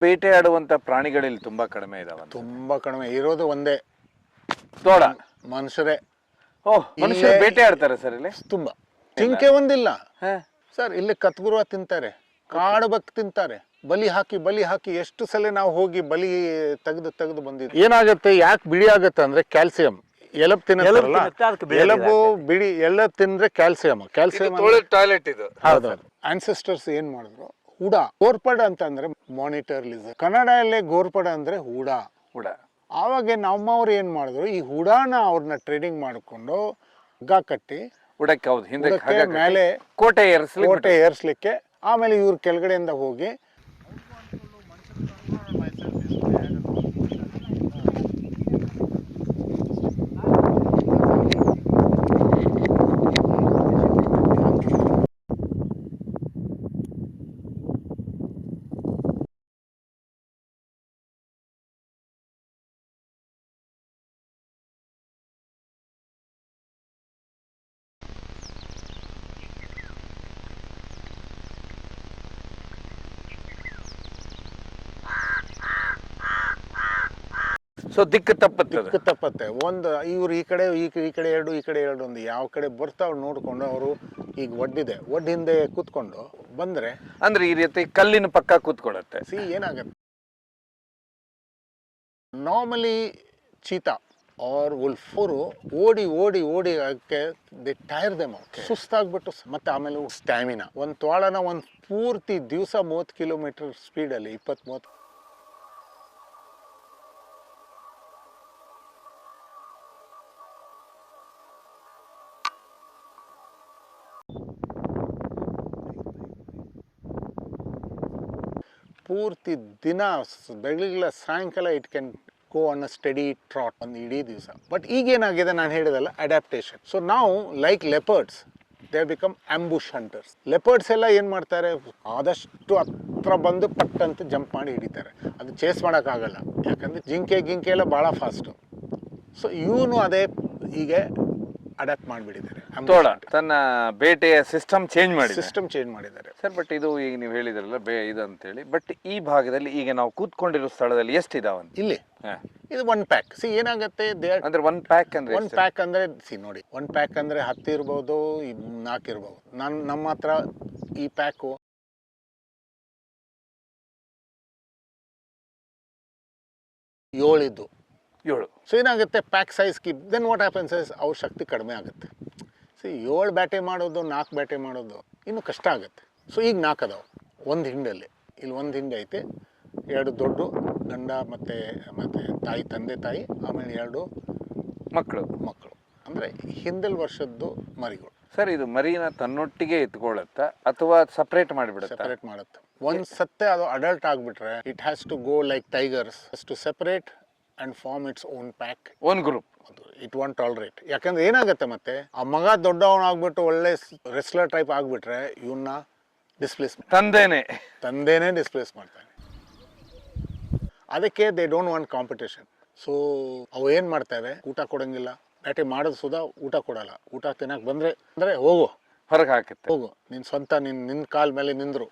ಬೇಟೆಯಾಡುವಂತ ಪ್ರಾಣಿಗಳಲ್ಲಿ ತುಂಬಾ ಕಡಿಮೆ ಇದಾವೆ. ತುಂಬಾ ಕಡಿಮೆ ಇರೋದು ಒಂದೇ, ತೋಳ. ಮನುಷ್ಯರೇ. ಓಹ್, ಮನುಷ್ಯರು ಬೇಟೆಯಾಡ್ತಾರೆ ಸರ್ ಇಲ್ಲಿ? ತುಂಬಾ. ಜಿಂಕೆ ಒಂದಿಲ್ಲ ಹ. ಸರ್, ಇಲ್ಲಿ ಕತ್ಗುರುವ ತಿಂತಾರೆ, ಕಾಡಬಕ್ ತಿಂತಾರೆ. ಬಲಿ ಹಾಕಿ ಎಷ್ಟು ಸಲ ನಾವು ಹೋಗಿ ಬಲಿ ತೆಗೆದು ಬಂದಿದ್ವಿ. ಏನಾಗುತ್ತೆ, ಯಾಕೆ ಬಿಳಿ ಆಗುತ್ತೆ ಅಂದ್ರೆ ಕ್ಯಾಲ್ಸಿಯಂ. ಎಲಬ್ ತಿನ್ನಲ್ಲ, ಎಲಬು ಬಿಳಿ ಎಳ್ಳ ತಿಂದ್ರೆ ಕ್ಯಾಲ್ಸಿಯಂ. ಟಾಯ್ಲೆಟ್ ಇದು. ಹೌದೌದು. ಆನ್ಸೆಸ್ಟರ್ಸ್ ಏನ್ ಮಾಡಿದ್ರು, ಹುಡ. ಗೋರ್ಪಡ ಅಂತ ಅಂದ್ರೆ ಮಾನಿಟರ್ ಲಿಸರ್ಡ್, ಕನ್ನಡಲ್ಲೇ ಗೋರ್ಪಡ ಅಂದ್ರೆ ಹುಡ. ಆವಾಗ ನಮ್ಮವ್ರು ಏನ್ ಮಾಡಿದ್ರು, ಈ ಹುಡಾನ ಅವ್ರನ್ನ ಟ್ರೇಡಿಂಗ್ ಮಾಡಿಕೊಂಡು ಹಗ್ಗ ಕಟ್ಟಿ ಹುಡಕ್ಕೆ, ಹೌದು, ಹಿಂದೆ ಮೇಲೆ ಕೋಟೆ ಏರ್ಸ್ಲಿಕ್ಕೆ, ಆಮೇಲೆ ಇವ್ರ ಕೆಳಗಡೆಯಿಂದ ಹೋಗಿ ದಿಕ್ಕು ತಪ್ಪತ್ತೆ. ಒಂದು ಇವ್ರು ಈ ಕಡೆ ಎರಡು, ಈ ಕಡೆ ಎರಡು, ಒಂದು ಯಾವ ಕಡೆ ಬರ್ತಾವ್ ನೋಡ್ಕೊಂಡು ಅವರು ಈಗ ಒಡ್ ಹಿಂದೆ ಕೂತ್ಕೊಂಡು ಬಂದ್ರೆ, ಅಂದ್ರೆ ಈ ರೀತಿ ಕಲ್ಲಿನ ಪಕ್ಕ ಕೂತ್ಕೊಳ್ಳುತ್ತೆ. ಏನಾಗತ್ತೆ, ನಾರ್ಮಲಿ ಚೀತಾ ಆರ್ ವುಲ್ಫ್ ಓಡಿ ಅದಕ್ಕೆ ದೇ ಟೈರ್ ದೆಮ್, ಸುಸ್ತಾಗ್ಬಿಟ್ಟು ಮತ್ತೆ ಆಮೇಲೆ ಸ್ಟ್ಯಾಮಿನಾ. ಒಂದು ತೋಳನ ಒಂದು ಪೂರ್ತಿ ದಿವಸ 30 ಕಿಲೋಮೀಟರ್ ಸ್ಪೀಡಲ್ಲಿ 20-30. ಪೂರ್ತಿ ದಿನ ಬೆಳಗಿಲ್ಲ ಸಾಯಂಕಾಲ it can go on a steady trot ಒಂದು ಇಡೀ ದಿವಸ. ಬಟ್ ಈಗೇನಾಗಿದೆ, ನಾನು ಹೇಳಿದಲ್ಲ, ಅಡ್ಯಾಪ್ಟೇಷನ್. ಸೊ ನಾವು like leopards, they become ambush hunters. Leopards ಎಲ್ಲ ಏನು ಮಾಡ್ತಾರೆ, ಆದಷ್ಟು ಹತ್ರ ಬಂದು ಪಟ್ ಅಂತ ಜಂಪ್ ಮಾಡಿ ಹಿಡಿತಾರೆ. ಅದು ಚೇಸ್ ಮಾಡೋಕ್ಕಾಗಲ್ಲ, ಯಾಕಂದರೆ ಜಿಂಕೆ ಎಲ್ಲ ಭಾಳ ಫಾಸ್ಟು. ಸೊ ಇವನು ಅದೇ ಹೀಗೆ ಅಡ್ಯಾಪ್ಟ್ ಮಾಡಿಬಿಟ್ಟಿದ್ದಾರೆ. ತೋಳ ತನ್ನ ಬೇಟೆಯ ಸಿಸ್ಟಮ್ ಚೇಂಜ್ ಮಾಡಿದ್ದಾರೆ ಸರ್. ಬಟ್ ಇದು ಈಗ ನೀವು ಹೇಳಿದ್ರಲ್ಲ ಇದು ಅಂತೇಳಿ, ಬಟ್ ಈ ಭಾಗದಲ್ಲಿ ಈಗ ನಾವು ಕೂತ್ಕೊಂಡಿರೋ ಸ್ಥಳದಲ್ಲಿ ಎಷ್ಟಿದಾವಂತ? ಇಲ್ಲಿ ಇದು 1 ಪ್ಯಾಕ್. ಏನಾಗುತ್ತೆ ಅಂದ್ರೆ 1 ಪ್ಯಾಕ್ ಅಂದ್ರೆ, 1 ಪ್ಯಾಕ್ ಅಂದ್ರೆ ನೋಡಿ, 1 ಪ್ಯಾಕ್ ಅಂದ್ರೆ 10 ಇರ್ಬೋದು, 4 ಇರ್ಬೋದು. ನಮ್ಮ ಹತ್ರ ಈ ಪ್ಯಾಕು 7 ಇದ್ದು. ಸೊ ಏನಾಗುತ್ತೆ, pack size then what happens is ಅವ್ರ ಶಕ್ತಿ ಕಡಿಮೆ ಆಗುತ್ತೆ. 7 ಬೇಟೆ ಮಾಡೋದು, 4 ಬೇಟೆ ಮಾಡೋದು ಇನ್ನೂ ಕಷ್ಟ ಆಗುತ್ತೆ. ಸೊ ಈಗ 4 ಅದಾವೆ ಒಂದು ಹಿಂಡಲ್ಲಿ. ಇಲ್ಲಿ ಒಂದು ಹಿಂಡೆ ಐತೆ, 2 ದೊಡ್ಡ ಗಂಡ ಮತ್ತೆ ತಂದೆ ತಾಯಿ, ಆಮೇಲೆ 2 ಮಕ್ಕಳು ಅಂದರೆ ಹಿಂದಲ್ ವರ್ಷದ್ದು ಮರಿಗಳು. ಸರ್, ಇದು ಮರಿನ ತನ್ನೊಟ್ಟಿಗೆ ಎತ್ಕೊಳ್ಳುತ್ತಾ ಅಥವಾ ಸಪ್ರೇಟ್ ಮಾಡುತ್ತೆ. ಒಂದು ಸತ್ತೆ ಅದು ಅಡಲ್ಟ್ ಆಗಿಬಿಟ್ರೆ it has to go like tigers to separate and form its own pack, own group. It won't tolerate. ಯಾಕಂದ್ರೆ ಏನಾಗುತ್ತೆ, ಮತ್ತೆ ಆ ಮಗ ದೊಡ್ಡವನಾಗ್ಬಿಟ್ಟು ಒಳ್ಳೆ ರೆಸ್ಲರ್ ಟೈಪ್ ಆಗ್ಬಿಟ್ರೆ ಇವನ್ನ ಡಿಸ್ಪ್ಲೇಸ್ಮೆಂಟ್ ತಂದೇನೆ ಡಿಸ್ಪ್ಲೇಸ್ ಮಾಡ್ತಾನೆ. ಅದಕ್ಕೆ they don't want competition. So ಅವು ಏನು ಮಾಡ್ತವೆ, ಊಟ ಕೊಡಂಗಿಲ್ಲ. ಬೇಟೆ ಮಾಡೋದು ಸುಧಾ ಊಟ ಕೊಡಲ್ಲ. ಊಟ ತಿನ್ನಕ್ಕೆ ಬಂದರೆ ಹೋಗು, ಹೊರಗೆ ಹಾಕುತ್ತೆ, ಹೋಗು, ನಿನ್ನ ಸ್ವಂತ ನಿನ್ನ ಕಾಲ ಮೇಲೆ ನಿಂದ್ರು.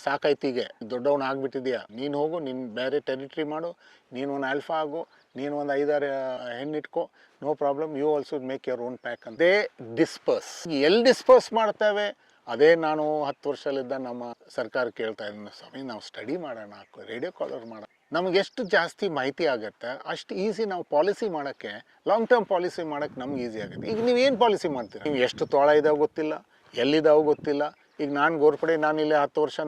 ಸಾಕಾಯ್ತೀಗೆ, ದೊಡ್ಡವನ ಆಗ್ಬಿಟ್ಟಿದ್ಯಾ, ನೀನು ಹೋಗು, ನೀನು ಬೇರೆ ಟೆರಿಟರಿ ಮಾಡು, ನೀನು ಒಂದು ಆಲ್ಫಾ ಆಗು, ನೀನು ಒಂದು 5-6 ಹೆಣ್ಣಿಟ್ಕೋ, no problem, you also make your own pack ಅಂತ. They disperse. ಎಲ್ಲಿ ಡಿಸ್ಪರ್ಸ್ ಮಾಡ್ತೇವೆ, ಅದೇ ನಾನು 10 ವರ್ಷದಲ್ಲಿದ್ದ ನಮ್ಮ ಸರ್ಕಾರ ಕೇಳ್ತಾ ಇದ್ದೀನಿ, ಸ್ವಾಮಿ ನಾವು ಸ್ಟಡಿ ಮಾಡೋಣ, ರೇಡಿಯೋ ಕಾಲರ್ ಮಾಡೋಣ. ನಮ್ಗೆ ಎಷ್ಟು ಜಾಸ್ತಿ ಮಾಹಿತಿ ಆಗುತ್ತೆ ಅಷ್ಟು ಈಸಿ ನಾವು ಪಾಲಿಸಿ ಮಾಡೋಕ್ಕೆ, ಲಾಂಗ್ ಟರ್ಮ್ ಪಾಲಿಸಿ ಮಾಡೋಕ್ಕೆ ನಮ್ಗೆ ಈಸಿ ಆಗುತ್ತೆ. ಈಗ ನೀವೇನು ಪಾಲಿಸಿ ಮಾಡ್ತೀರಿ, ನೀವು ಎಷ್ಟು ತೋಳ ಇದಾವೆ ಗೊತ್ತಿಲ್ಲ, ಎಲ್ಲಿದಾವೆ ಗೊತ್ತಿಲ್ಲ. ಈಗ ನಾನು ಗೋರ್ಪಡೆ, ನಾನು ಇಲ್ಲೇ 10 ವರ್ಷ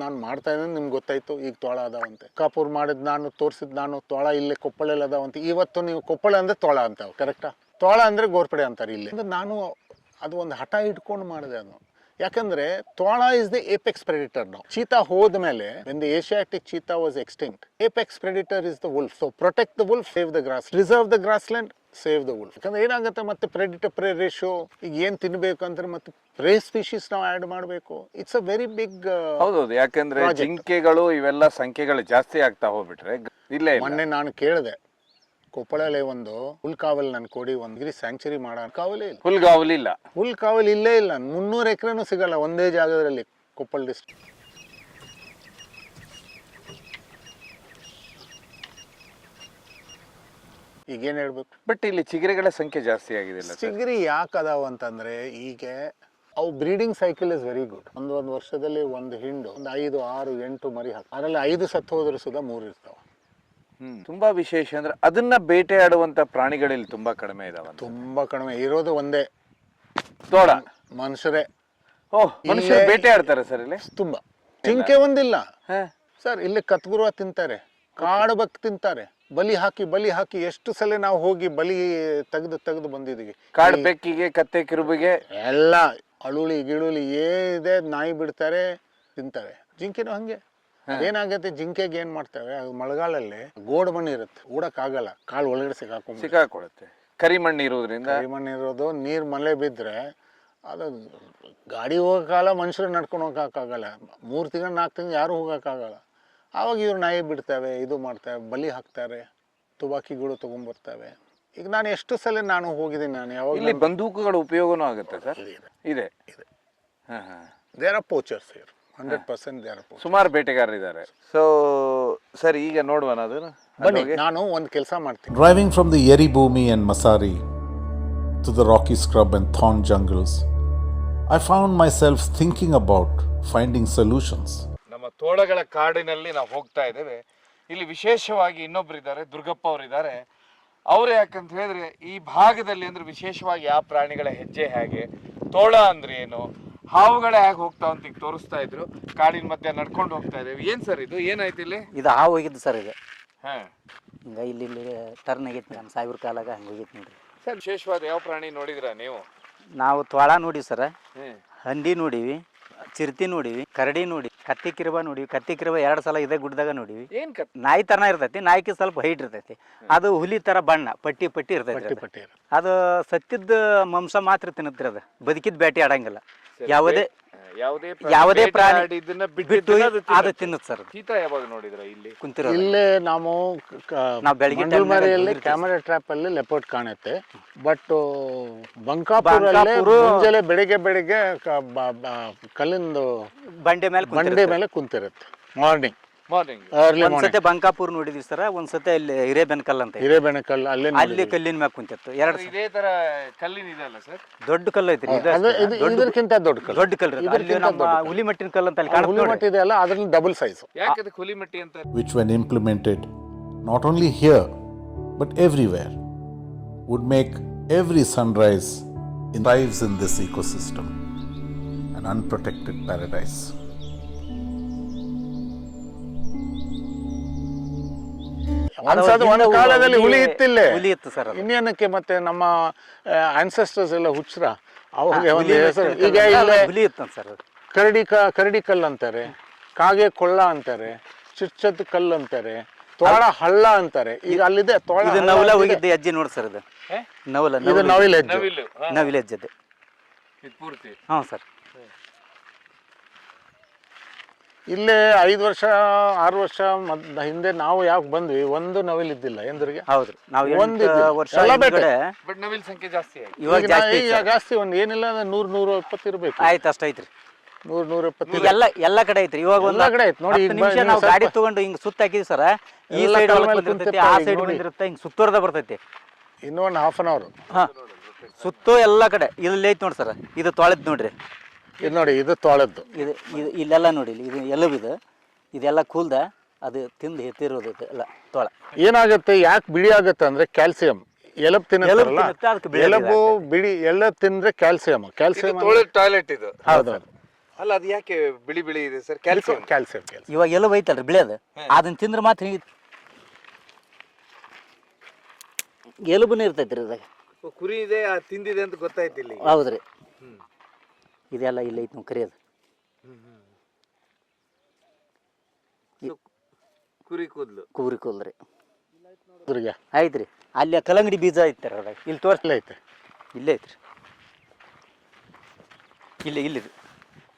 ನಾನು ಮಾಡ್ತಾ ಇದ್ದೀನಿ, ನಿಮ್ಗೆ ಗೊತ್ತಾಯ್ತು ಈಗ ತೋಳ ಅದಾವಂತೆ. ಕಾಪೂರ್ ಮಾಡಿದ್ ನಾನು ತೋರಿಸಿದ್ ನಾನು ತೋಳ ಇಲ್ಲೇ ಕೊಪ್ಪಳಲ್ಲಿ ಅದಾವಂತೆ. ಇವತ್ತು ನೀವು ಕೊಪ್ಪಳ ಅಂದರೆ ತೋಳ ಅಂತಾವೆ, ಕರೆಕ್ಟಾ? ತೋಳ ಅಂದರೆ ಗೋರ್ಪಡೆ ಅಂತಾರೆ ಇಲ್ಲಿ. ಅಂದ್ರೆ ನಾನು ಅದು ಒಂದು ಹಠ ಇಟ್ಕೊಂಡು ಮಾಡಿದೆ. ಅದು ಯಾಕಂದ್ರೆ ತೋಳ ಇಸ್ ದ ಏಪೆಕ್ಸ್ ಪ್ರೆಡಿಟರ್. ನಾವು ಚೀತಾ ಹೋದ್ಮೇಲೆ when the Asiatic cheetah was extinct, apex predator is the wolf. So protect the wolf, save the grass, preserve the grassland, save the wolf. ಯಾಕಂದ್ರೆ ಏನಾಗುತ್ತೆ, ಮತ್ತೆ ಪ್ರೆಡಿಟರ್ ಪ್ರೇ ರೇಷಿಯೋ, ಈಗ ಏನು ತಿನ್ಬೇಕು ಅಂದ್ರೆ ಮತ್ತೆ ಪ್ರೇ ಸ್ಪೀಶೀಸ್ ನಾವು ಆ್ಯಡ್ ಮಾಡಬೇಕು. It's a very big. ಹೌದೌದು, ಯಾಕಂದ್ರೆ ಜಿಂಕೆಗಳು ಇವೆಲ್ಲ ಸಂಖ್ಯೆಗಳು ಜಾಸ್ತಿ ಆಗ್ತಾ ಹೋಗ್ಬಿಟ್ರೆ ಇಲ್ಲೇ. ಮೊನ್ನೆ ನಾನು ಕೇಳಿದೆ, ಕೊಪ್ಪಳಲ್ಲಿ ಒಂದು ಹುಲ್ಕಾವಲ್ ನನ್ನ ಕೊಡಿ, ಒಂದು ಗಿರಿ ಸ್ಯಾಂಕ್ಚುರಿ ಮಾಡೋ ಕಾವಲೇ ಇಲ್ಲ. ಹುಲ್ಕಾವಲ್ ಇಲ್ಲೇ ಇಲ್ಲ. 300 ಎಕರೆನೂ ಸಿಗಲ್ಲ ಒಂದೇ ಜಾಗದಲ್ಲಿ ಕೊಪ್ಪಳ ಡಿಸ್ಟ್ರಿಕ್ಟ್. ಈಗೇನು ಹೇಳ್ಬೇಕು. ಬಟ್ ಇಲ್ಲಿ ಚಿಗರೆಗಳ ಸಂಖ್ಯೆ ಜಾಸ್ತಿ ಆಗಿದೆ ಅಲ್ಲ ಸರ್? ಚಿಗರಿ ಯಾಕೆ ಅದಾವ ಅಂತಂದರೆ ಈಗ ಅವು breeding cycle is very good. ಒಂದು ವರ್ಷದಲ್ಲಿ ಒಂದು ಹಿಂಡು ಒಂದು 5, 6, 8 ಮರಿ ಹಾಕಿ ಅದರಲ್ಲಿ 5 ಸತ್ತು ಹೋದ್ರೆ ಸುಧಾ 3 ಇರ್ತಾವೆ. ತುಂಬಾ ವಿಶೇಷ ಅಂದ್ರೆ ಅದನ್ನ ಬೇಟೆಯಾಡುವಂತ ಪ್ರಾಣಿಗಳಲ್ಲಿ ತುಂಬಾ ಕಡಿಮೆ ಇದಾವ. ತುಂಬ ಕಡಿಮೆ ಇರೋದು ಒಂದೇ ತೋಳ. ಮನುಷ್ಯರೇ. ಓಹ್, ಮನುಷ್ಯರು ಬೇಟೆಯಾಡ್ತಾರೆ ಸರ್ ಇಲ್ಲಿ? ತುಂಬ. ಜಿಂಕೆ ಒಂದಿಲ್ಲ ಸರ್, ಇಲ್ಲಿ ಕತ್ಗುರುವ ತಿಂತಾರೆ, ಕಾಡು ಬಕ್ ತಿಂತಾರೆ. ಬಲಿ ಹಾಕಿ ಎಷ್ಟು ಸಲ ನಾವು ಹೋಗಿ ಬಲಿ ತೆಗೆದು ಬಂದಿದ್ದೀವಿ. ಕಾಡು ಬೆಕ್ಕಿಗೆ, ಕತ್ತೆ ಕಿರುಬಿಗೆ ಎಲ್ಲ ಅಳುಳಿ ಗಿಳುಳಿ ಏನಿದೆ ನಾಯಿ ಬಿಡ್ತಾರೆ, ತಿಂತಾರೆ. ಜಿಂಕೆನೂ ಹಂಗೆ. ಏನಾಗತ್ತೆ, ಜಿಂಕೆಗೆ ಏನ್ ಮಾಡ್ತೇವೆ, ಅದು ಮಳೆಗಾಲಲ್ಲಿ ಗೋಡ್ ಮಣ್ಣು ಇರುತ್ತೆ, ಆಗಲ್ಲ, ಕಾಳು ಒಳಗಡೆ ಸಿಕ್ಕಾಕೊಳ್ಳುತ್ತೆ. ಕರಿಮಣ್ಣು ಇರೋದ್ರಿಂದ. ಕರಿಮಣ್ಣು ಇರೋದು, ನೀರು ಮಳೆ ಬಿದ್ದರೆ ಅದು ಗಾಡಿ ಹೋಗೋಕ್ಕಾಗಲ್ಲ, ಮನುಷ್ಯರು ನಡ್ಕೊಂಡು ಹೋಗೋಕ್ಕಾಗಲ್ಲ. 3 ತಿಂಗಳು 4 ತಿಂಗಳು ಯಾರು ಹೋಗೋಕ್ಕಾಗಲ್ಲ. ಆವಾಗ ಇವ್ರು ನಾಯಿ ಬಿಡ್ತೇವೆ, ಇದು ಮಾಡ್ತೇವೆ, ಬಲಿ ಹಾಕ್ತಾರೆ, ತುಬಾಕಿಗಳು ತೊಗೊಂಡ್ಬರ್ತವೆ. ಈಗ ನಾನು ಎಷ್ಟು ಸಲ ಹೋಗಿದ್ದೀನಿ. ನಾನು ಯಾವಾಗ ಇಲ್ಲಿ ಬಂದೂಕುಗಳ ಉಪಯೋಗನೂ ಆಗುತ್ತೆ ಸರ್? ಇದೆ. There are poachers here, 100% there are poachers. ಸುಮಾರು ಬೇಟೆಗಾರರಿದ್ದಾರೆ. ಸೊ ಸರ್, ಈಗ ನೋಡುವನ ಅದನ್ನು ಬನ್ನಿ, ನಾನು ಒಂದು ಕೆಲಸ ಮಾಡ್ತೀನಿ. Driving from the Yeri Bhumi and Masari to the rocky scrub and thorn jungles, I found myself thinking about finding solutions. ನಮ್ಮ ತೋಳಗಳ ಕಾಡಿನಲ್ಲಿ ನಾವು ಹೋಗ್ತಾ ಇದ್ದೇವೆ. ಇಲ್ಲಿ ವಿಶೇಷವಾಗಿ ಇನ್ನೊಬ್ರು ಇದ್ದಾರೆ, ದುರ್ಗಪ್ಪ ಅವರಿದ್ದಾರೆ. ಅವ್ರು ಯಾಕಂತ ಹೇಳಿದ್ರೆ ಈ ಭಾಗದಲ್ಲಿ ಅಂದ್ರೆ ವಿಶೇಷವಾಗಿ ಯಾವ ಪ್ರಾಣಿಗಳ ಹೆಜ್ಜೆ ಹೇಗೆ, ತೋಳ ಅಂದ್ರೆ ಏನು, ಹಾವುಗಳ ಹೇಗೆ ಹೋಗ್ತಾವ ಅಂತ ಈಗ ತೋರಿಸ್ತಾ ಇದ್ರು. ಕಾಡಿನ ಮಧ್ಯೆ ನಡ್ಕೊಂಡು ಹೋಗ್ತಾ ಇದ್ದೇವೆ. ಏನ್ ಸರ್ ಇದು, ಏನಾಯ್ತು ಇಲ್ಲಿ? ಇದು ಹಾವು ಹೋಗಿದ್ದು ಸರ್. ಇದು ಹಾ, ಹಿಂಗ ಇಲ್ಲಿ ಟರ್ನ್ ಆಗೈತಿ ನಮ್ಮ ಸಾಹೇಬ್ರ ಕಾಲಾಗ ಹಂಗೆ ಹೋಗಿತ್ತು ನೋಡ್ರಿ ಸರ್. ವಿಶೇಷವಾದ ಯಾವ ಪ್ರಾಣಿ ನೋಡಿದ್ರ ನೀವು? ನಾವು ತೋಳ ನೋಡಿವಿ ಸರ್, ಹಂದಿ ನೋಡಿವಿ, ಚಿರತಿ ನೋಡಿವಿ, ಕರಡಿ ನೋಡಿ, ಕತ್ತಿ ಕಿರುಬ ನೋಡಿವಿ. ಕತ್ತಿ ಕಿರುಬ 2 ಸಲ ಇದೇ ಗುಡ್ಡದಾಗ ನೋಡಿವಿ. ನಾಯಿ ತರನ ಇರ್ತೈತಿ, ನಾಯಿಗೆ ಸ್ವಲ್ಪ ಹೈಟ್ ಇರ್ತೈತಿ. ಅದು ಹುಲಿ ತರ ಬಣ್ಣ ಪಟ್ಟಿ ಇರ್ತೈತಿ. ಅದು ಸತ್ತಿದ್ದ ಮಾಂಸ ಮಾತ್ರ ತಿನ್ನುತ್ರಿ, ಅದು ಬದುಕಿದ್ ಬೇಟೆ ಆಡಂಗಿಲ್ಲ. ಯಾವುದೇ ಪ್ರಾಣಿ ಬಿಟ್ಟು ಅದು ತಿನ್ನುತ್ತೆ ಸರ್. ಯಾವಾಗ ನೋಡಿದ್ರ ಇಲ್ಲಿ ಕುಂತಿರೋ? ಇಲ್ಲೇ ನಾವು ಬೆಳಗ್ಗೆ ಕ್ಯಾಮೆರಾ ಟ್ರ್ಯಾಪ್ ಅಲ್ಲಿ ಲೆಪರ್ಡ್ ಕಾಣುತ್ತೆ. ಬಟ್ ಬಂಕಾಪುರ ಬೆಳಿಗ್ಗೆ ಕಲ್ಲಿಂದು ಬಂಡೆ ಮೇಲೆ ಕುಂತಿರುತ್ತೆ. ಮಾರ್ನಿಂಗ್ ಒಂದ್ಸತಿ ಬಂಕಾಪುರ್ ನೋಡಿದ್ವಿ ಸರ್, ಒಂದ್ಸತಿ ಅಲ್ಲಿ ಹಿರೇಬೆನಕಲ್ ಅಂತ, ಹಿರೇಬೆನಕಲ್ ಅಲ್ಲಿ ಕಲ್ಲಿನ ಮ್ಯಾಗ ಕುಂತಿತ್ತು. 2 ಇದೇ ತರ ಕಲ್ಲಿನ ಇದೆಲ್ಲ ಸರ್, ದೊಡ್ಡ ಕಲ್ಲು ಐತ್ರಿ. ಇದಕ್ಕಿಂತ ದೊಡ್ಡ ಕಲ್ಲು, ಅಲ್ಲಿ ನಮ್ಮ ಹುಲಿಮಟ್ಟಿನ ಕಲ್ಲು ಅಂತ ಅಲ್ಲಿ ಹುಲಿಮಟ್ಟಿ ಇದೆ ಅಲ್ಲ, ಅದ್ರಲ್ಲಿ ಡಬಲ್ ಸೈಜ್. ಯಾಕೆ ಅದಕ್ಕೆ ಹುಲಿಮಟ್ಟಿ ಅಂತ? Which when implemented, not only here but everywhere, would make every sunrise thrives in this ecosystem, an unprotected paradise. ಒಂದು ಕಾಲದಲ್ಲಿ ಹುಲಿ ಇತ್ತಿಲ್ಲೇ, ಹುಲಿ ಇತ್ತು ಸರ್. ಇನ್ನೇನಕ್ಕೆ ಮತ್ತೆ ನಮ್ಮ ಆನ್ಸೆಸ್ಟರ್ಸ್ ಎಲ್ಲ ಹುಚ್ಚರ, ಅವಾಗ ಒಂದು ಹೆಸರು. ಈಗ ಹುಲಿ ಇತ್ತು ಸರ್. ಕರಡಿ ಕಲ್ಲು ಅಂತಾರೆ, ಕಾಗೆ ಕೊಳ್ಳ ಅಂತಾರೆ, ಚಿಚ್ಚದ ಕಲ್ಲು ಅಂತಾರೆ, ತೋಳ ಹಳ್ಳ ಅಂತಾರೆ. ಈಗ ಅಲ್ಲಿದೆ ತೋಳ. ಇದು ನವಲ ಹೋಗಿದ್ದೆ ಹೆಜ್ಜೆ ನೋಡಿ ಸರ್. ಇದು ನವಲ, ಇದು ನವಿಲು ಹೆಜ್ಜೆ ಪೂರ್ತಿ. ಹ್ಞೂ ಸರ್. ಇಲ್ಲೇ 5 ವರ್ಷ 6 ವರ್ಷ ಹಿಂದೆ ನಾವು ಯಾಕೆ ಬಂದ್ವಿ, ಒಂದು ನವಿಲ್ ಇದ್ದಿಲ್ಲ ಎಂದ್ರಿಗೆ. ಹೌದ್ರಿ, ನಾವು 1 ವರ್ಷ ಬಟ್ ನವಿಲ್ ಸಂಖ್ಯೆ ಜಾಸ್ತಿ ಆಗಿದೆ. ಈಗ ಜಾಸ್ತಿ, ಒಂದು ಏನಿಲ್ಲ 100-120 ಇರ್ಬೇಕು. ಆಯ್ತು, ಅಷ್ಟೈತ್ರಿ. 100-120 ಎಲ್ಲ ಕಡೆ ಐತ್ರಿ. ಇವಾಗ ಎಲ್ಲ ಕಡೆ ಐತಿ ನೋಡಿ. ನಿಮಿಷ ನಾವು ಗಾಡಿ ತಗೊಂಡು ಹಿಂಗ್ ಸುತ್ತ ಹಾಕಿದ್ವಿ ಸರ್, ಈ ಸೈಡ್ ಬಂದಿರ್ತೈತಿ, ಆ ಸೈಡ್ ಬಂದಿರುತ್ತೆ, ಹಿಂಗ್ ಸುತ್ತೋರ್ದ ಬರ್ತೈತಿ. ಇನ್ನೊಂದು 1/2 hour. ಹಾ, ಸುತ್ತೋ ಎಲ್ಲ ಕಡೆ. ಇಲ್ಲಿ ಐತಿ ನೋಡಿ ಸರ್, ಇದು ತೊಳೆದ್ ನೋಡ್ರಿ. ಇದು ನೋಡಿ, ಇದು ತೋಳದ್ದು. ಇದು ಇಲ್ಲೆಲ್ಲ ನೋಡಿ, ಇದು ಎಲುಬಿದು, ಇದೆಲ್ಲ ಕೂಲ್ದ, ಅದು ತಿಂದು ಎತ್ತಿರೋದು ಎಲ್ಲ ತೋಳ. ಏನಾಗುತ್ತೆ, ಯಾಕೆ ಬಿಳಿ ಆಗುತ್ತೆ ಅಂದ್ರೆ ಕ್ಯಾಲ್ಸಿಯಂ. ಎಲಬ್ ತಿನ್ನಲ್ಲ, ಎಲಬು ಬಿಳಿ ಎಲ್ಲ ತಿಂದ್ರೆ ಕ್ಯಾಲ್ಸಿಯಂ. ಟಾಯ್ಲೆಟ್ ಇದು. ಹೌದೌದು. ಅಲ್ಲ, ಅದು ಯಾಕೆ ಬಿಳಿ ಇದೆ ಸರ್? ಕ್ಯಾಲ್ಸಿಯಂ. ಇವಾಗ ಎಲಬು ಐತಲ್ರಿ ಬಿಳಿಯದು, ಅದನ್ನ ತಿಂದ್ರೆ ಮಾತ್ರ ಎಲುಬುನೇ ಇರ್ತೈತ್ರಿ ಇದಾಗ. ಕುರಿ ಇದೆ, ತಿಂದಿದೆ ಅಂತ ಗೊತ್ತಾಯ್ತು ಇಲ್ಲಿ. ಹೌದ್ರಿ, ಇದೆಲ್ಲ ಇಲ್ಲ ಐತಿ ನಾವು ಕರಿಯೋದು. ಕುರಿ ಕೂದ್ರಿ ಐತ್ರಿ. ಅಲ್ಲಿ ಕಲ್ಲಂಗಡಿ ಬೀಜ ಐತ್ರಿ ಅದಾಗ. ಇಲ್ಲಿ ತೋರಿಸಲೇ ಐತೆ, ಇಲ್ಲೇ ಐತ್ರಿ. ಇಲ್ಲಿ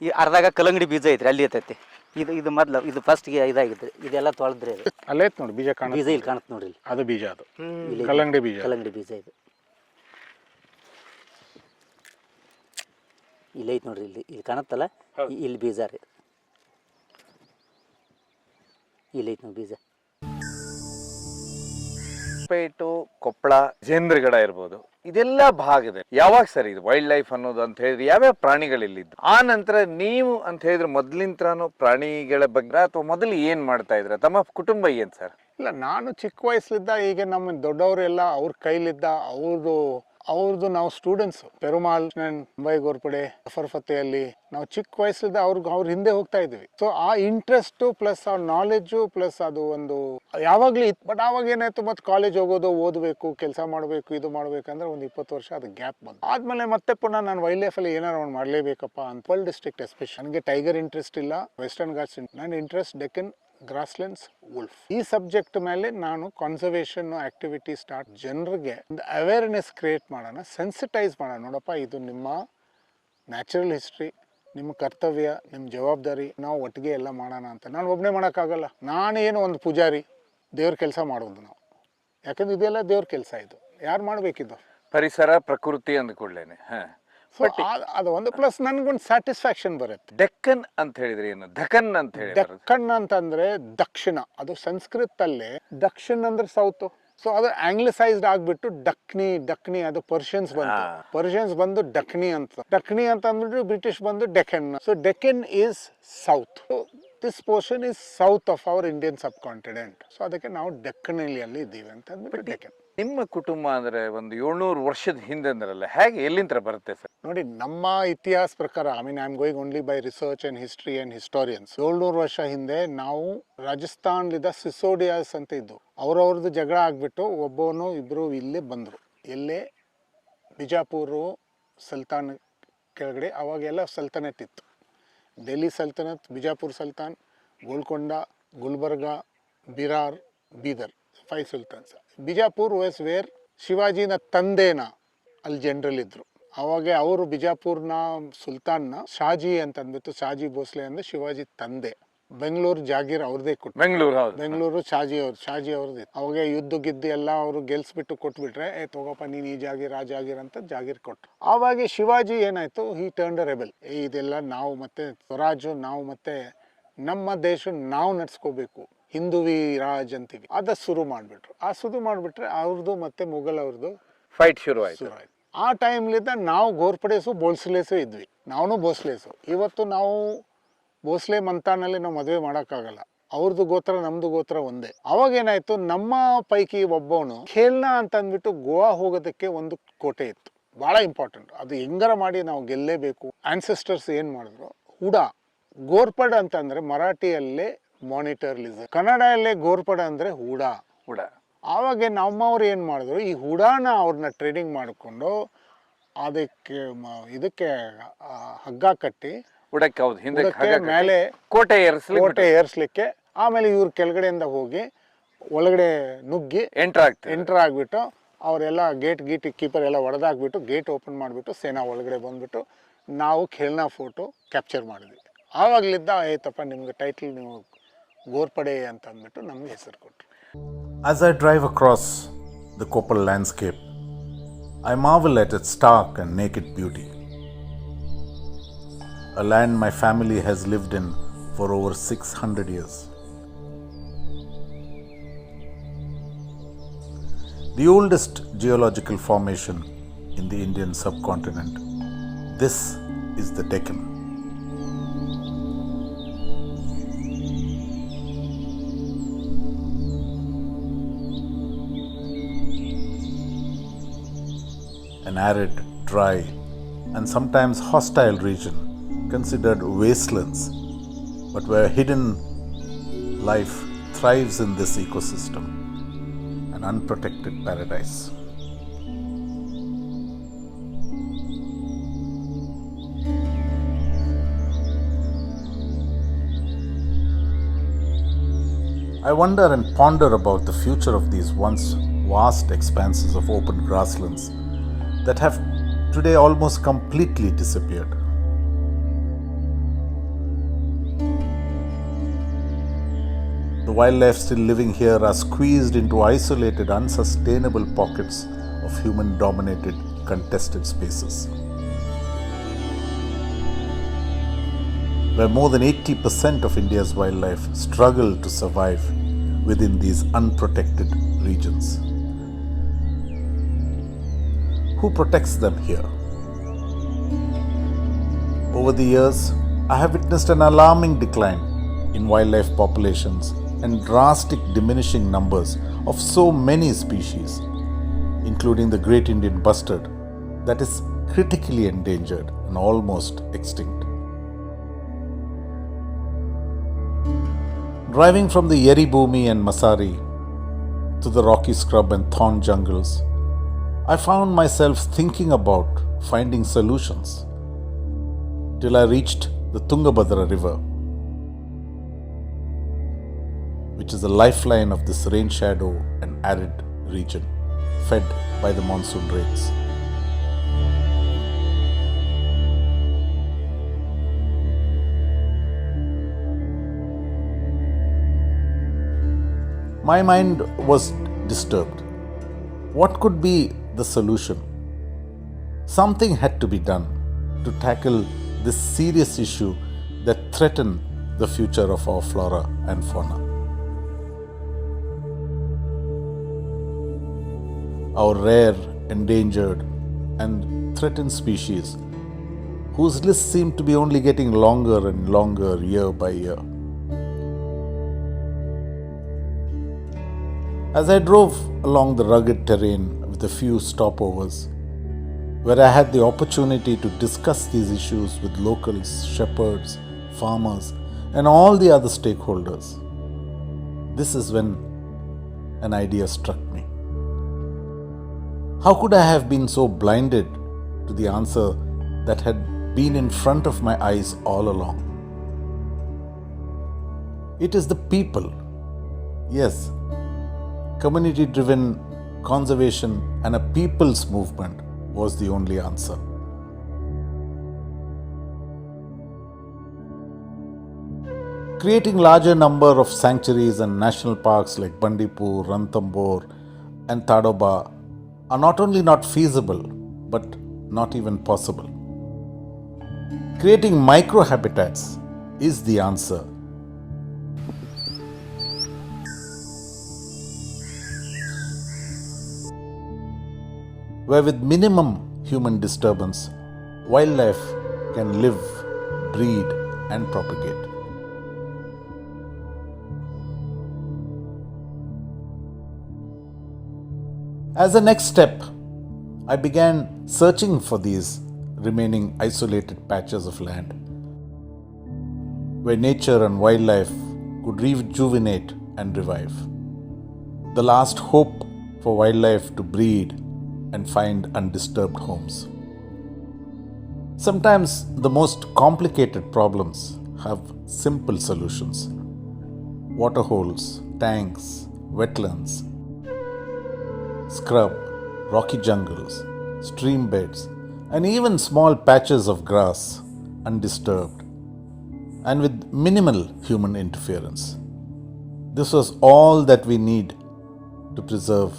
ಈ ಅರ್ಧಾಗ ಕಲ್ಲಂಗಡಿ ಬೀಜ ಐತ್ರಿ, ಅಲ್ಲಿ ಐತೈತಿ. ಇದು ಮೊದ್ಲು, ಇದು ಫಸ್ಟ್ಗೆ ಇದಾಗಿದ್ರಿ. ಇದೆಲ್ಲ ತೊಳೆದ್ರಿ. ಅದು ಅಲ್ಲೇ ಐತೆ ನೋಡಿ, ಬೀಜ ಇಲ್ಲಿ ಕಾಣುತ್ತೆ ನೋಡ್ರಿ. ಅದು ಬೀಜ, ಅದು ಕಲ್ಲಂಗಡಿ ಬೀಜ ಇದು. ಇಲ್ಲಿ ಐತಿ ನೋಡ್ರಿ, ಇಲ್ಲಿ ಕಾಣತ್ತಲ್ಲ, ಇಲ್ಲಿ ಬೀಜ ರೀ. ಇಲ್ಲಿ ಐತಿ ನೋಡಿ ಬೀಜ. ಹೊಸಪೇಟು, ಕೊಪ್ಪಳ, ಜೇಂದ್ರಗಡ ಇರ್ಬೋದು, ಇದೆಲ್ಲ ಭಾಗದಲ್ಲಿ ಯಾವಾಗ ಸರ್ ಇದು ವೈಲ್ಡ್ ಲೈಫ್ ಅನ್ನೋದು ಅಂತ ಹೇಳಿದ್ರೆ ಯಾವ್ಯಾವ ಪ್ರಾಣಿಗಳಿಲ್ಲಿದ್ದು? ಆ ನಂತರ ನೀವು ಅಂತ ಹೇಳಿದ್ರೆ ಮೊದ್ಲಿಂತ್ರನೂ ಪ್ರಾಣಿಗಳ ಬಗ್ಗೆ ಅಥವಾ ಮೊದಲು ಏನ್ ಮಾಡ್ತಾ ಇದ್ರ? ತಮ್ಮ ಕುಟುಂಬ ಏನ್ ಸರ್? ಇಲ್ಲ, ನಾನು ಚಿಕ್ಕ ವಯಸ್ಸಲ್ಲಿದ್ದ ಈಗ ನಮ್ಮ ದೊಡ್ಡವರೆಲ್ಲ ಅವ್ರ ಕೈಲಿದ್ದ ಅವ್ರದ್ದು ನಾವು ಸ್ಟೂಡೆಂಟ್ಸ್ ಪೆರುಮಾಲ್ ಮುಂಬೈ ಗೋರ್ಪಡೆ ಜಫರ್ ಫತೆಯಲ್ಲಿ ನಾವು ಚಿಕ್ಕ ವಯಸ್ಸಿಂದ ಅವ್ರ ಹಿಂದೆ ಹೋಗ್ತಾ ಇದ್ವಿ. ಸೊ ಆ ಇಂಟ್ರೆಸ್ಟ್ ಪ್ಲಸ್ ಆ ನಾಲೆಡ್ಜು ಪ್ಲಸ್ ಅದು ಒಂದು ಯಾವಾಗ್ಲೂ ಇತ್ತು. ಬಟ್ ಆವಾಗ ಏನಾಯ್ತು, ಮತ್ತೆ ಕಾಲೇಜ್ ಹೋಗೋದು, ಓದಬೇಕು, ಕೆಲಸ ಮಾಡಬೇಕು, ಇದು ಮಾಡ್ಬೇಕಂದ್ರೆ ಒಂದು 20 ವರ್ಷ ಅದು ಗ್ಯಾಪ್ ಬಂತು. ಆದ್ಮೇಲೆ ಮತ್ತೆ ಪುನಃ ನಾನು ವೈಲ್ಡ್ ಲೈಫ್ ಅಲ್ಲಿ ಏನಾರು ಒಂದು ಮಾಡಲೇಬೇಕಪ್ಪ ಅಂತ. ವರ್ಲ್ಡ್ ಡಿಸ್ಟ್ರಿಕ್ಟ್ ಎಸ್ಪೆಷಲ್ ನನಗೆ ಟೈಗರ್ ಇಂಟ್ರೆಸ್ಟ್ ಇಲ್ಲ, ವೆಸ್ಟರ್ನ್ ಘಾಟ್ಸ್ ನನ್ನ ಇಂಟ್ರೆಸ್ಟ್ ಡೆಕ್ಕನ್ ಗ್ರಾಸ್ಲೆಂಡ್ಸ್ ವುಲ್ಫ್. ಈ ಸಬ್ಜೆಕ್ಟ್ ಮೇಲೆ ನಾನು ಕನ್ಸರ್ವೇಷನ್ ಆಕ್ಟಿವಿಟಿ ಸ್ಟಾರ್ಟ್, ಜನರಿಗೆ ಒಂದು ಅವೇರ್ನೆಸ್ ಕ್ರಿಯೇಟ್ ಮಾಡೋಣ, ಸೆನ್ಸಿಟೈಸ್ ಮಾಡೋಣ. ನೋಡಪ್ಪ, ಇದು ನಿಮ್ಮ ನ್ಯಾಚುರಲ್ ಹಿಸ್ಟ್ರಿ, ನಿಮ್ಮ ಕರ್ತವ್ಯ, ನಿಮ್ಮ ಜವಾಬ್ದಾರಿ, ನಾವು ಒಟ್ಟಿಗೆ ಎಲ್ಲ ಮಾಡೋಣ ಅಂತ. ನಾನು ಒಬ್ಬನೇ ಮಾಡೋಕ್ಕಾಗಲ್ಲ. ನಾನೇನು ಒಂದು ಪೂಜಾರಿ, ದೇವ್ರ ಕೆಲಸ ಮಾಡೋದು ನಾವು. ಯಾಕಂದ್ರೆ ಇದೆಲ್ಲ ದೇವ್ರ ಕೆಲಸ, ಇದು ಯಾರು ಮಾಡಬೇಕಿದ್ದು? ಪರಿಸರ ಪ್ರಕೃತಿ ಅಂದ್ಕೊಳ್ಳೇನೆ. ಅದು ಒಂದು ಪ್ಲಸ್ ನನ್ಗೊಂದು ಸ್ಯಾಟಿಸ್ಫ್ಯಾಕ್ಷನ್ ಬರುತ್ತೆ. ಡೆಕ್ಕನ್ ಅಂತ ಹೇಳಿದ್ರೆ ಏನು? ಧಕನ್ ಅಂತ ಹೇಳಿ. ಡೆಕ್ಕನ್ ಅಂತಂದ್ರೆ ದಕ್ಷಿಣ, ಅದು ಸಂಸ್ಕೃತಲ್ಲೇ ದಕ್ಷಿಣ ಅಂದ್ರೆ ಸೌತ್. ಸೊ ಅದು ಆಂಗ್ಲಿಸೈಸ್ಡ್ ಆಗ್ಬಿಟ್ಟು ಡಕ್ನಿ ಅದು ಪರ್ಷಿಯನ್ಸ್ ಬಂದು ಡಕ್ನಿ ಅಂತ ಅಂದ್ಬಿಟ್ಟು ಬ್ರಿಟಿಷ್ ಬಂದು Deccan. So Deccan is south. This portion is south of our Indian sub continent. So ಅದಕ್ಕೆ ನಾವು ಡೆಕ್ಕನಲ್ಲಿ ಇದ್ದೀವಿ ಅಂತ ಅಂದ್ಬಿಟ್ಟು ಡೆಕ್ಕನ್. ನಿಮ್ಮ ಕುಟುಂಬ ಅಂದ್ರೆ ಒಂದು 700 ವರ್ಷದ ಹಿಂದೆ ಅಂದ್ರಲ್ಲ, ಹೇಗೆ ಎಲ್ಲಿಂದ ಬರುತ್ತೆ ಸರ್? ನೋಡಿ, ನಮ್ಮ ಇತಿಹಾಸ ಪ್ರಕಾರ, I am going only by research and history and historians. 700 ವರ್ಷ ಹಿಂದೆ ನಾವು ರಾಜಸ್ಥಾನ್ಲಿದ್ದ ಸಿಸೋಡಿಯಾಸ್ ಅಂತ ಇದ್ದು, ಅವ್ರವ್ರದ್ದು ಜಗಳ ಆಗ್ಬಿಟ್ಟು ಒಬ್ಬವನು ಇಬ್ರು ಇಲ್ಲೇ ಬಂದ್ರು. ಎಲ್ಲೇ ಬಿಜಾಪುರ ಸುಲ್ತಾನ್ ಕೆಳಗಡೆ ಅವಾಗೆಲ್ಲ ಸಲ್ತನತ್ ಇತ್ತು. ಡೆಲ್ಲಿ ಸಲ್ತನತ್, ಬಿಜಾಪುರ್ ಸುಲ್ತಾನ್, Golconda, Gulbarga, Berar, Bidar, 5 sultans. Bijapur was where ಶಿವಾಜಿನ ತಂದೆನ ಅಲ್ಲಿ ಜನರಲ್ ಇದ್ರು. ಅವಾಗ ಅವರು ಬಿಜಾಪುರ್ನ ಸುಲ್ತಾನ್ನ ಶಾಜಿ ಅಂತ ಅಂದ್ಬಿಟ್ಟು, ಶಾಜಿ ಭೋಸ್ಲೆ ಅಂದ್ರೆ ಶಿವಾಜಿ ತಂದೆ. ಬೆಂಗಳೂರು ಜಾಗೀರ್ ಅವ್ರದೇ ಕೊಟ್ಟು, ಬೆಂಗಳೂರು ಶಾಜಿ ಅವ್ರದ್ದು. ಅವಾಗ ಯುದ್ಧ ಗಿದ್ದು ಎಲ್ಲ ಅವರು ಗೆಲ್ಸ್ಬಿಟ್ಟು ಕೊಟ್ಬಿಟ್ರೆ, ತಗೋಪ್ಪ ನೀನ್ ಈ ಜಾಗೀರ್ ಆ ಜಾಗೀರ್ ಅಂತ ಜಾಗೀರ್ ಕೊಟ್ರು. ಆವಾಗ ಶಿವಾಜಿ ಏನಾಯ್ತು, ಹಿ ಟರ್ನ್ಡ್ ಅ ರೆಬೆಲ್. ಇದೆಲ್ಲ ನಾವು ಮತ್ತೆ ಸ್ವರಾಜು, ನಾವು ಮತ್ತೆ ನಮ್ಮ ದೇಶ ನಾವು ನಡ್ಸ್ಕೋಬೇಕು, ಹಿಂದುವಿ ರಾಜ್ ಅಂತೀವಿ, ಅದ ಶುರು ಮಾಡಿಬಿಟ್ರೆ ಅವ್ರದ್ದು ಮತ್ತೆ ಮುಘಲ್ ಅವ್ರದ್ದು ಫೈಟ್ ಶುರು ಆಯ್ತು. ಆ ಟೈಮ್ಲಿಂದ ನಾವು ಗೋರ್ಪಡೇಸು ಬೋಲ್ಸ್ಲೇಸು ಇದ್ವಿ. ನಾವು ಬೋಸ್ಲೇಸು. ಇವತ್ತು ನಾವು ಭೋಸ್ಲೆ ಮಂತಾನಲ್ಲಿ ನಾವು ಮದುವೆ ಮಾಡೋಕ್ಕಾಗಲ್ಲ. ಅವ್ರದ್ದು ಗೋತ್ರ ನಮ್ದು ಗೋತ್ರ ಒಂದೇ. ಅವಾಗ ಏನಾಯ್ತು, ನಮ್ಮ ಪೈಕಿ ಒಬ್ಬವನು ಖೇಲ್ನಾ ಅಂತ ಅಂದ್ಬಿಟ್ಟು ಗೋವಾ ಹೋಗೋದಕ್ಕೆ ಒಂದು ಕೋಟೆ ಇತ್ತು, ಬಹಳ ಇಂಪಾರ್ಟೆಂಟ್. ಅದು ಹೆಂಗಾರ ಮಾಡಿ ನಾವು ಗೆಲ್ಲೇಬೇಕು. ಆನ್ಸೆಸ್ಟರ್ಸ್ ಏನ್ ಮಾಡಿದ್ರು, ಹುಡಾ ಗೋರ್ಪಡ್ ಅಂತಂದ್ರೆ ಮರಾಠಿಯಲ್ಲೇ ಮಾನಿಟರ್ಲಿಸಮ್, ಕನ್ನಡಲ್ಲೇ ಗೋರ್ಪಡ ಅಂದ್ರೆ ಹುಡಾ. ಆವಾಗ ನಮ್ಮವ್ರು ಏನ್ ಮಾಡಿದ್ರು, ಈ ಹುಡಾನ ಅವ್ರನ್ನ ಟ್ರೇಡಿಂಗ್ ಮಾಡಿಕೊಂಡು ಇದಕ್ಕೆ ಹಗ್ಗ ಕಟ್ಟಿ ಮೇಲೆ ಕೋಟೆ ಏರ್ಸ್ಲಿಕ್ಕೆ, ಆಮೇಲೆ ಇವ್ರ ಕೆಳಗಡೆಯಿಂದ ಹೋಗಿ ಒಳಗಡೆ ನುಗ್ಗಿ ಎಂಟರ್ ಆಗ್ಬಿಟ್ಟು ಅವರೆಲ್ಲ ಗೇಟ್ ಕೀಪರ್ ಎಲ್ಲ ಒಡೆದಾಕ್ಬಿಟ್ಟು ಗೇಟ್ ಓಪನ್ ಮಾಡಿಬಿಟ್ಟು ಸೇನಾ ಒಳಗಡೆ ಬಂದ್ಬಿಟ್ಟು ನಾವು ಖೇಲ್ನಾ ಫೋಟೋ ಕ್ಯಾಪ್ಚರ್ ಮಾಡಿದ್ವಿ. ಆವಾಗ್ಲಿದ್ದ ಆಯ್ತಪ್ಪ ನಿಮ್ಗೆ ಟೈಟಲ್ ನೀವು ಗೋರ್ಪಡೆ ಅಂತ ಅಂದ್ಬಿಟ್ಟು ನಮ್ಗೆ ಹೆಸರು ಕೊಟ್ಟರು. As I drive across the Koppal landscape, I marvel at its stark and naked beauty. A land my family has lived in for over 600 years. The oldest geological formation in the Indian subcontinent. This is the Deccan. An arid, dry, and sometimes hostile region considered wastelands, but where hidden life thrives in this ecosystem, an unprotected paradise. I wonder and ponder about the future of these once vast expanses of open grasslands that have today almost completely disappeared. The wildlife still living here are squeezed into isolated, unsustainable pockets of human-dominated, contested spaces, where more than 80% of India's wildlife struggle to survive within these unprotected regions. who protects them here? Over the years, I have witnessed an alarming decline in wildlife populations and drastic diminishing numbers of so many species, including the great Indian bustard that is critically endangered and almost extinct. Driving from the Yeri Bhumi and Masari to the rocky scrub and thorn jungles, I found myself thinking about finding solutions till I reached the Tungabhadra river, which is the lifeline of this rain shadow and arid region, fed by the monsoon rains. My mind was disturbed. What could be the solution? Something had to be done to tackle this serious issue that threatened the future of our flora and fauna. Our rare, endangered, and threatened species, whose list seemed to be only getting longer and longer year by year. As I drove along the rugged terrain with a few stopovers, where I had the opportunity to discuss these issues with locals, shepherds, farmers, and all the other stakeholders, this is when an idea struck me. How could I have been so blinded to the answer that had been in front of my eyes all along? It is the people. Yes, community-driven conservation and a people's movement was the only answer. Creating larger number of sanctuaries and national parks like Bandipur, Ranthambore and Tadoba are not only not feasible but not even possible. Creating micro-habitats is the answer. Where with minimum human disturbance, wildlife can live, breed, and propagate. As a next step, I began searching for these remaining isolated patches of land where nature and wildlife could rejuvenate and revive. The last hope for wildlife to breed and find undisturbed homes. Sometimes the most complicated problems have simple solutions. Water holes, tanks, wetlands, scrub, rocky jungles, stream beds, and even small patches of grass undisturbed and with minimal human interference. This was all that we need to preserve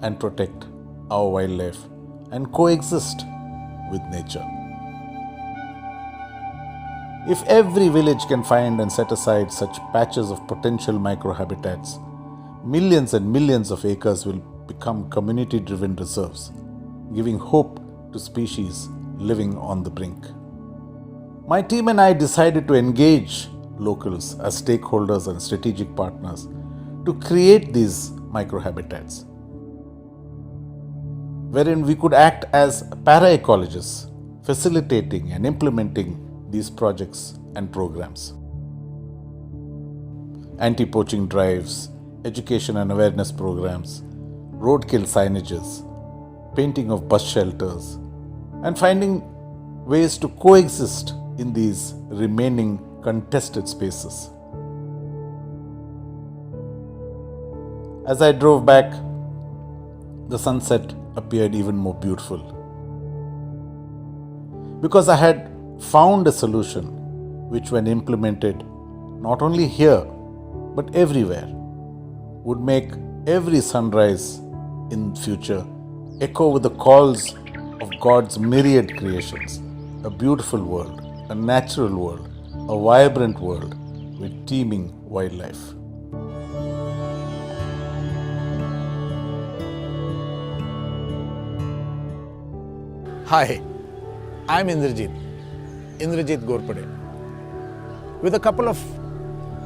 and protect our wildlife and coexist with nature. If every village can find and set aside such patches of potential microhabitats, millions and millions of acres will become community-driven reserves, giving hope to species living on the brink. My team and I decided to engage locals as stakeholders and strategic partners to create these microhabitats, wherein we could act as para-ecologists, facilitating and implementing these projects and programs. Anti-poaching drives, education and awareness programs, roadkill signages, painting of bus shelters, and finding ways to coexist in these remaining contested spaces. As I drove back, the sunset appeared even more beautiful, because I had found a solution which, when implemented not only here but everywhere, would make every sunrise in future echo with the calls of God's myriad creations, a beautiful world, a natural world, a vibrant world with teeming wildlife. Hi, I'm Indrajit Ghorpade. With a couple of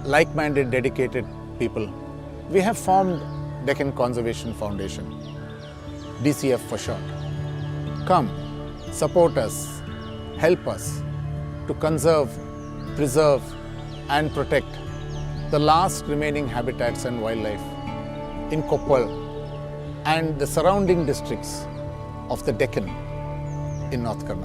like-minded, dedicated people, we have formed Deccan Conservation Foundation, DCF for short. Come, support us, help us to conserve, preserve and protect the last remaining habitats and wildlife in Koppal and the surrounding districts of the Deccan in North Karnataka.